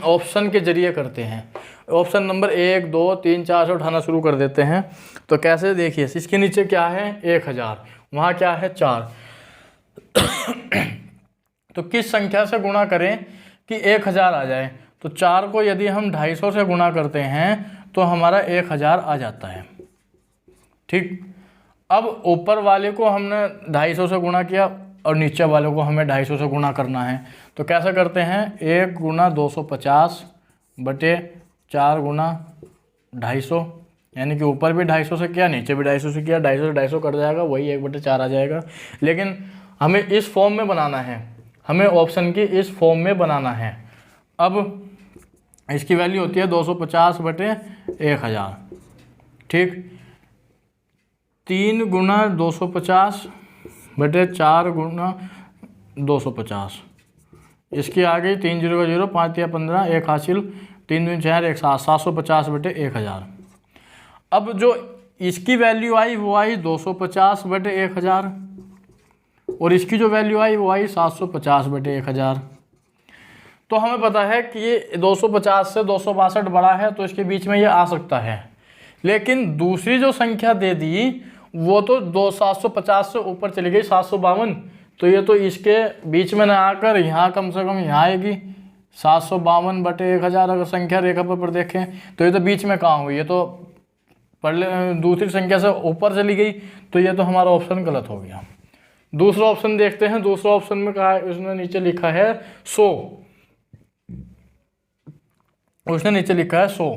ऑप्शन के जरिए करते हैं। ऑप्शन नंबर 1 2 3 4 से उठाना शुरू कर देते हैं। तो कैसे? देखिए इसके नीचे क्या है 1000, वहाँ क्या है 4। तो किस संख्या से गुणा करें कि 1000 आ जाए? तो 4 को यदि हम 250 से गुणा करते हैं तो हमारा 1000 आ जाता है। ठीक, अब ऊपर वाले को हमने 250 से गुणा किया और नीचे वाले को हमें 250 से गुणा करना है। तो कैसे करते हैं? 1 × 250/4 × 250, यानी कि ऊपर भी 250 से किया, नीचे भी 250 से किया, 250 से 250 कट जाएगा, वही 1/4 आ जाएगा। लेकिन हमें इस फॉर्म में बनाना है, हमें ऑप्शन की इस फॉर्म में बनाना है। अब इसकी वैल्यू होती है 250/1000। ठीक, 3 × 250/4 × 250, इसकी आ गई 3 0 0, 5 या 15, 1 हासिल, 3 दूनी 4, 1 7, 750/1000। अब जो इसकी वैल्यू आई वो आई 250/1000 और इसकी जो वैल्यू आई वो आई 750/1000। तो हमें पता है कि ये 250 से 262 बड़ा है तो इसके बीच में ये आ सकता है। लेकिन दूसरी जो संख्या दे दी वो तो 750 से ऊपर चली गई, 752, तो ये तो इसके बीच में ना आकर यहाँ कम से कम यहाँ आएगी 752/1000। अगर संख्या रेखा पर देखें तो ये तो बीच में कहाँ हुई, ये तो दूसरी संख्या से ऊपर चली गई, तो ये तो हमारा ऑप्शन गलत हो गया। दूसरा ऑप्शन देखते हैं। दूसरा ऑप्शन में कहा है, उसने नीचे लिखा है 100, उसने नीचे लिखा है 100।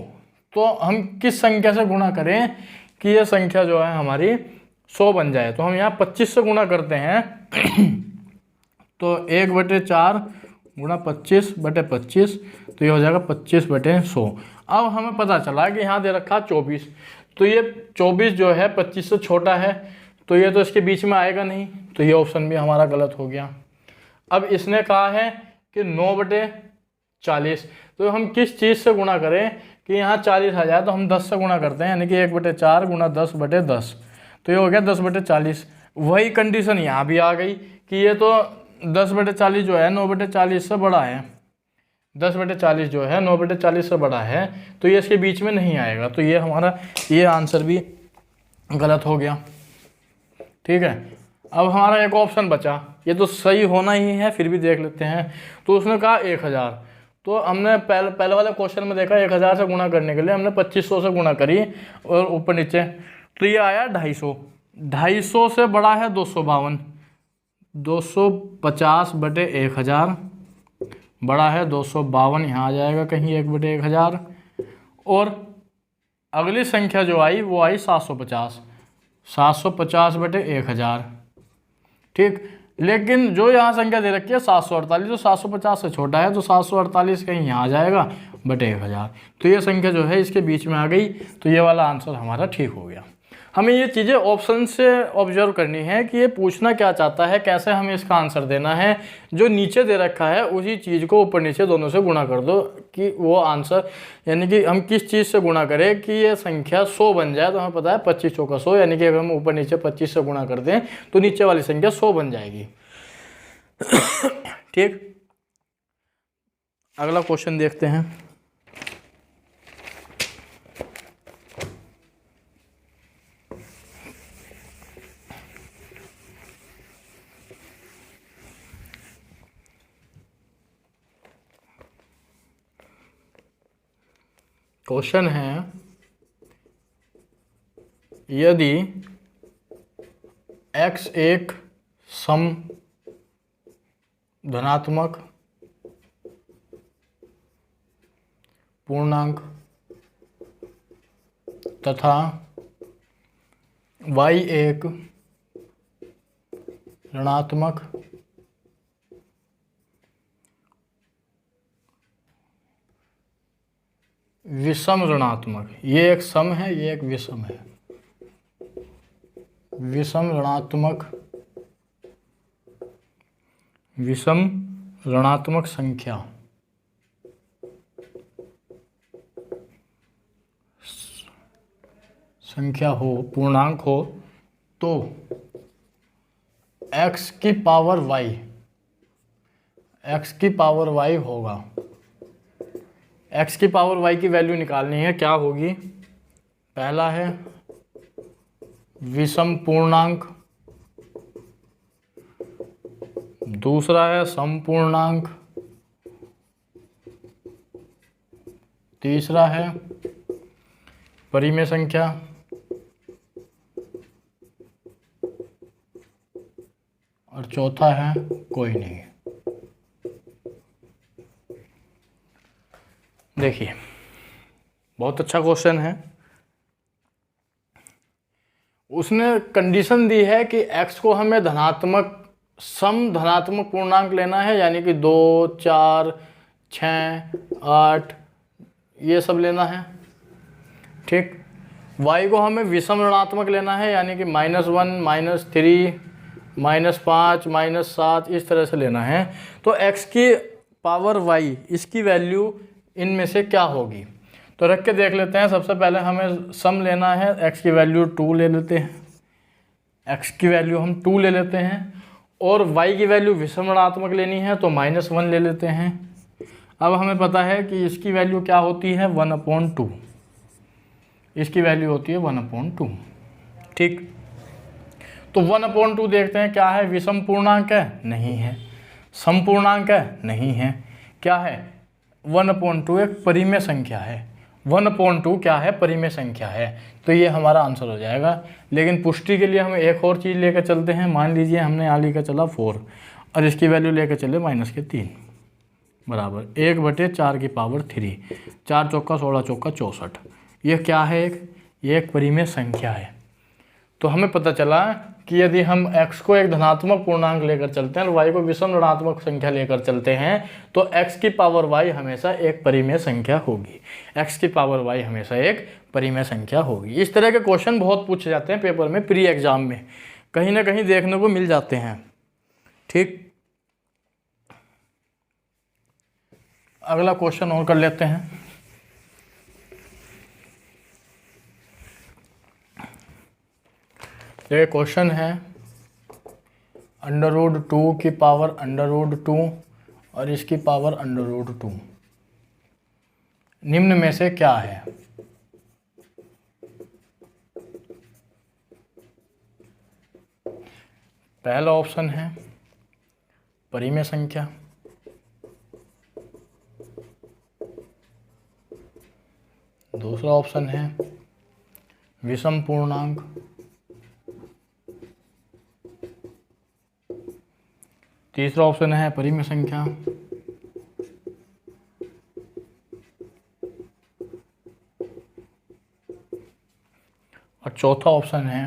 तो हम किस संख्या से गुणा करें कि ये संख्या जो है हमारी 100 बन जाए? तो हम यहाँ 25 से गुणा करते हैं तो 1/4 गुणा 25/25, तो ये हो जाएगा 25/100। अब हमें पता चला कि यहाँ दे रखा 24, तो ये 24 जो है 25 से छोटा है, तो ये तो इसके बीच में आएगा नहीं, तो ये ऑप्शन भी हमारा गलत हो गया। अब इसने कहा है कि 9/40, तो हम किस चीज़ से गुणा करें कि यहाँ 40 आ जाए? तो हम 10 से गुणा करते हैं, यानी कि 1/4 गुणा 10/10, तो ये हो गया 10/40। वही कंडीशन यहाँ भी आ गई कि ये तो 10/40 जो है 9/40 से बड़ा है, 10/40 जो है 9/40 से बड़ा है, तो ये इसके बीच में नहीं आएगा, तो ये हमारा ये आंसर भी गलत हो गया। ठीक है, अब हमारा एक ऑप्शन बचा, ये तो सही होना ही है, फिर भी देख लेते हैं। तो उसने कहा 1000, तो हमने पहले वाले क्वेश्चन में देखा 1000 से गुणा करने के लिए हमने 2500 से गुणा करी और ऊपर नीचे, तो ये आया 250। 250 से बड़ा है 252, 250/1000 बड़ा है 252, यहाँ आ जाएगा कहीं 1/1000। और अगली संख्या जो आई वो आई 750, 750/1000। ठीक, लेकिन जो यहाँ संख्या दे रखी है 748, तो 750 से छोटा है, तो 748 कहीं यहाँ आ जाएगा /1000, तो ये संख्या जो है इसके बीच में आ गई, तो ये वाला आंसर हमारा ठीक हो गया। हमें ये चीज़ें ऑप्शन से ऑब्जर्व करनी है कि ये पूछना क्या चाहता है, कैसे हमें इसका आंसर देना है। जो नीचे दे रखा है उसी चीज़ को ऊपर नीचे दोनों से गुणा कर दो कि वो आंसर, यानी कि हम किस चीज़ से गुणा करें कि ये संख्या 100 बन जाए। तो हमें पता है 25 चौका 100, यानी कि अगर हम ऊपर नीचे 25 से गुणा कर दें तो नीचे वाली संख्या 100 बन जाएगी। ठीक, अगला क्वेश्चन देखते हैं। क्वेश्चन है, यदि x एक सम धनात्मक पूर्णांक तथा y एक ऋणात्मक विषम ऋणात्मक, ये एक सम है, ये एक विषम है, विषम ऋणात्मक संख्या हो, पूर्णांक हो, तो x की पावर y होगा। x की पावर y की वैल्यू निकालनी है, क्या होगी? पहला है विषम पूर्णांक, दूसरा है समपूर्णांक, तीसरा है परिमेय संख्या, और चौथा है कोई नहीं। देखिए, बहुत अच्छा क्वेश्चन है। उसने कंडीशन दी है कि x को हमें धनात्मक पूर्णांक लेना है, यानी कि 2, 4, 6, 8 ये सब लेना है। ठीक, y को हमें विषम ऋणात्मक लेना है, यानी कि -1, -3, -5, -7 इस तरह से लेना है। तो x की पावर y, इसकी वैल्यू इनमें से क्या होगी? तो रख के देख लेते हैं। सबसे पहले हमें सम लेना है, x की वैल्यू 2 ले लेते हैं, x की वैल्यू हम 2 ले लेते हैं, और y की वैल्यू विषम ऋणात्मक लेनी है तो -1 ले लेते हैं। अब हमें पता है कि इसकी वैल्यू क्या होती है, 1/2, इसकी वैल्यू होती है 1/2। ठीक, तो 1/2 देखते हैं क्या है, विषम पूर्णांक है? नहीं है। समपूर्णांक है? नहीं है। क्या है? 1/2 एक परिमेय संख्या है, 1/2 क्या है, परिमेय संख्या है। तो ये हमारा आंसर हो जाएगा। लेकिन पुष्टि के लिए हम एक और चीज़ लेकर चलते हैं। मान लीजिए हमने यहाँ लेकर चला 4 और इसकी वैल्यू लेकर चले -3 बराबर 1/4 4 चौका 16 चौका 64। ये क्या है, ये एक परिमेय संख्या है। तो हमें पता चला कि यदि हम x को एक धनात्मक पूर्णांक लेकर चलते हैं और y को विषम ऋणात्मक संख्या लेकर चलते हैं तो x की पावर y हमेशा एक परिमेय संख्या होगी। x की पावर y हमेशा एक परिमेय संख्या होगी। इस तरह के क्वेश्चन बहुत पूछे जाते हैं पेपर में, प्री एग्जाम में कहीं ना कहीं देखने को मिल जाते हैं। ठीक, अगला क्वेश्चन और कर लेते हैं। ये क्वेश्चन है √2 की पावर √2 और इसकी पावर √2 निम्न में से क्या है। पहला ऑप्शन है परिमेय संख्या, दूसरा ऑप्शन है विषम पूर्णांक, तीसरा ऑप्शन है परिमेय संख्या और चौथा ऑप्शन है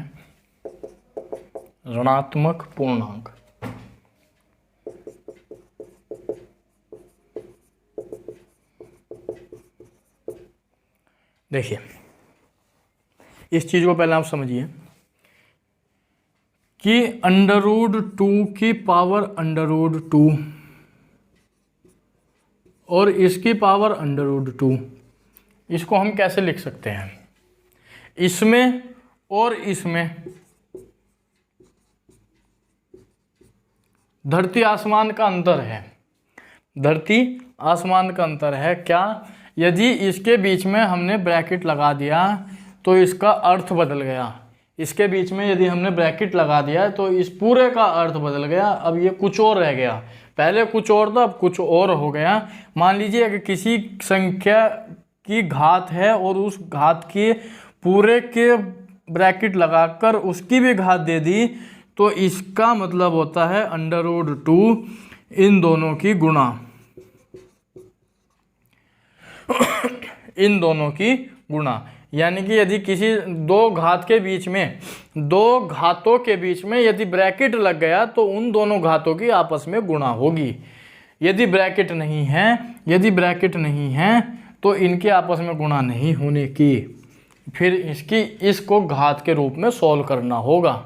ऋणात्मक पूर्णांक। देखिए इस चीज को पहले आप समझिए कि √2 की पावर √2 और इसकी पावर √2, इसको हम कैसे लिख सकते हैं। इसमें और इसमें धरती आसमान का अंतर है, धरती आसमान का अंतर है। क्या, यदि इसके बीच में हमने ब्रैकेट लगा दिया तो इसका अर्थ बदल गया। इसके बीच में यदि हमने ब्रैकेट लगा दिया तो इस पूरे का अर्थ बदल गया। अब ये कुछ और रह गया, पहले कुछ और था अब कुछ और हो गया। मान लीजिए कि किसी संख्या की घात है और उस घात के पूरे के ब्रैकेट लगाकर उसकी भी घात दे दी तो इसका मतलब होता है √2 इन दोनों की गुणा, इन दोनों की गुणा। यानी कि यदि किसी दो घात के बीच में, दो घातों के बीच में यदि ब्रैकेट लग गया तो उन दोनों घातों की आपस में गुणा होगी। यदि ब्रैकेट नहीं है, यदि ब्रैकेट नहीं है तो इनके आपस में गुणा नहीं होने की, फिर इसको घात के रूप में सॉल्व करना होगा।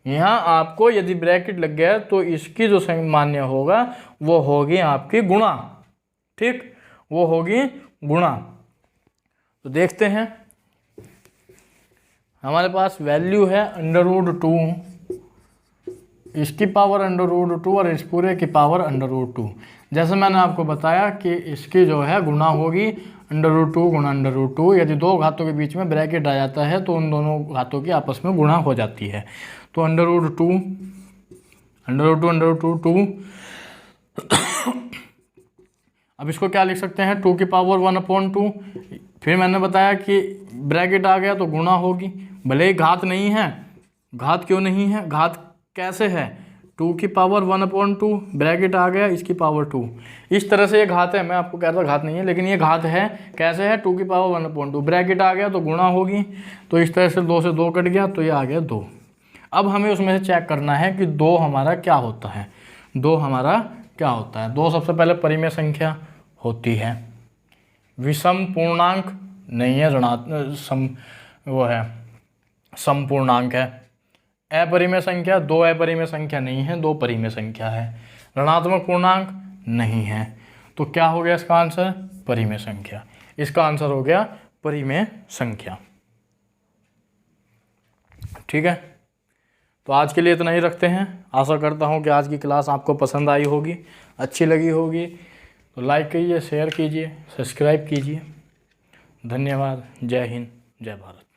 यहाँ आपको यदि ब्रैकेट लग गया तो इसकी जो मान्य होगा वो होगी आपकी गुणा। ठीक, वो होगी गुणा। तो देखते हैं, हमारे पास वैल्यू है √2, इसकी पावर √2 और इस पूरे की पावर √2। जैसे मैंने आपको बताया कि इसकी जो है गुणा होगी √2 गुणा √2। यदि दो घातों के बीच में ब्रैकेट आ जाता है तो उन दोनों घातों की आपस में गुणा हो जाती है। तो √2 अब इसको क्या लिख सकते हैं, 2 की पावर 1/2। फिर मैंने बताया कि ब्रैकेट आ गया तो गुणा होगी, भले ही घात नहीं है। घात क्यों नहीं है, घात कैसे है, 2 की पावर 1/2 ब्रैकेट आ गया, इसकी पावर 2। इस तरह से ये घात है, मैं आपको कह रहा था घात नहीं है, लेकिन ये घात है। कैसे है, 2 की पावर 1/2 ब्रैकेट आ गया तो गुणा होगी। तो इस तरह से 2 से 2 कट गया तो ये आ गया 2। अब हमें उसमें से चेक करना है कि 2 हमारा क्या होता है, 2 हमारा क्या होता है। 2 सबसे पहले परिमेय संख्या होती है, विषम पूर्णांक नहीं है, वो है समपूर्णांक है। अपरिमेय संख्या, 2 अपरिमेय संख्या नहीं है, 2 परिमेय संख्या है। ऋणात्मक पूर्णांक नहीं है। तो क्या हो गया इसका आंसर, परिमेय संख्या। इसका आंसर हो गया परिमेय संख्या। ठीक है, तो आज के लिए इतना ही रखते हैं। आशा करता हूँ कि आज की क्लास आपको पसंद आई होगी, अच्छी लगी होगी। तो लाइक कीजिए, शेयर कीजिए, सब्सक्राइब कीजिए। धन्यवाद। जय हिंद, जय भारत।